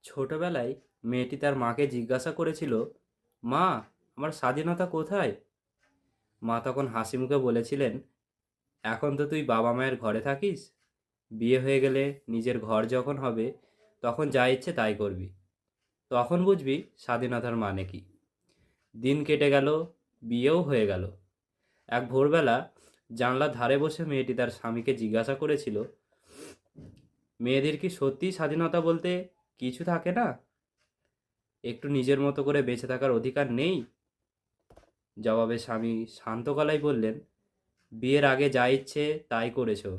ছোটবেলায় মেয়েটি তার মাকে জিজ্ঞাসা করেছিল, মা, আমার স্বাধীনতা কোথায়? মা তখন হাসি মুখে বলেছিলেন, এখন তো তুই বাবা মায়ের ঘরে থাকিস, বিয়ে হয়ে গেলে নিজের ঘর যখন হবে তখন যা ইচ্ছে তাই করবি, তখন বুঝবি স্বাধীনতার মানে কি। দিন কেটে গেল, বিয়েও হয়ে গেল। এক ভোরবেলা জানলার ধারে বসে মেয়েটি তার স্বামীকে জিজ্ঞাসা করেছিল, মেয়েদের কি সত্যিই স্বাধীনতা বলতে কিছু থাকে না? একটু নিজের মতো করে বেঁচে থাকার অধিকার নেই? জবাবে স্বামী শান্ত গলায় বললেন, বিয়ের আগে যা ইচ্ছে তাই করেছো,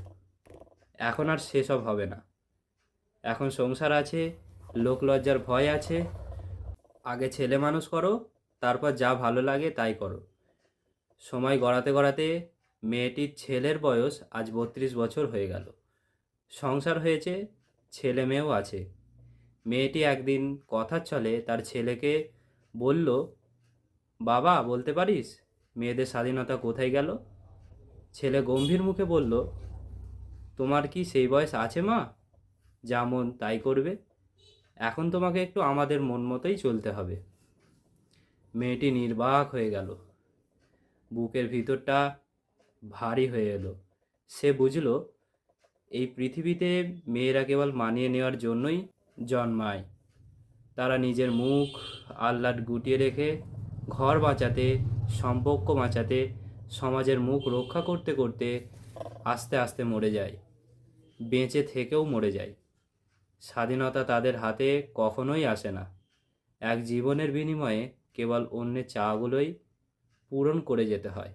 এখন আর সেসব হবে না। এখন সংসার আছে, লোকলজ্জার ভয় আছে। আগে ছেলে মানুষ করো, তারপর যা ভালো লাগে তাই করো। সময় গড়াতে গড়াতে মেয়েটির ছেলের বয়স আজ 32 বছর হয়ে গেল। সংসার হয়েছে, ছেলে মেয়েও আছে। মেয়েটি একদিন কথার ছলে তার ছেলেকে বলল, বাবা, বলতে পারিস মেয়েদের স্বাধীনতা কোথায় গেল? ছেলে গম্ভীর মুখে বলল, তোমার কি সেই বয়স আছে মা, যা মন তাই করবে? এখন তোমাকে একটু আমাদের মন মতোই চলতে হবে। মেয়েটি নির্বাক হয়ে গেল, বুকের ভিতরটা ভারী হয়ে এলো। সে বুঝল, এই পৃথিবীতে মেয়েরা কেবল মানিয়ে নেওয়ার জন্যই জন্মায়। তারা নিজের মুখ আহ্লাদ গুটিয়ে রেখে ঘর বাঁচাতে, সম্পর্ক বাঁচাতে, সমাজের মুখ রক্ষা করতে করতে আস্তে আস্তে মরে যায়, বেঁচে থেকেও মরে যায়। স্বাধীনতা তাদের হাতে কখনোই আসে না। এক জীবনের বিনিময়ে কেবল অন্যের চাওয়াগুলোই পূরণ করে যেতে হয়।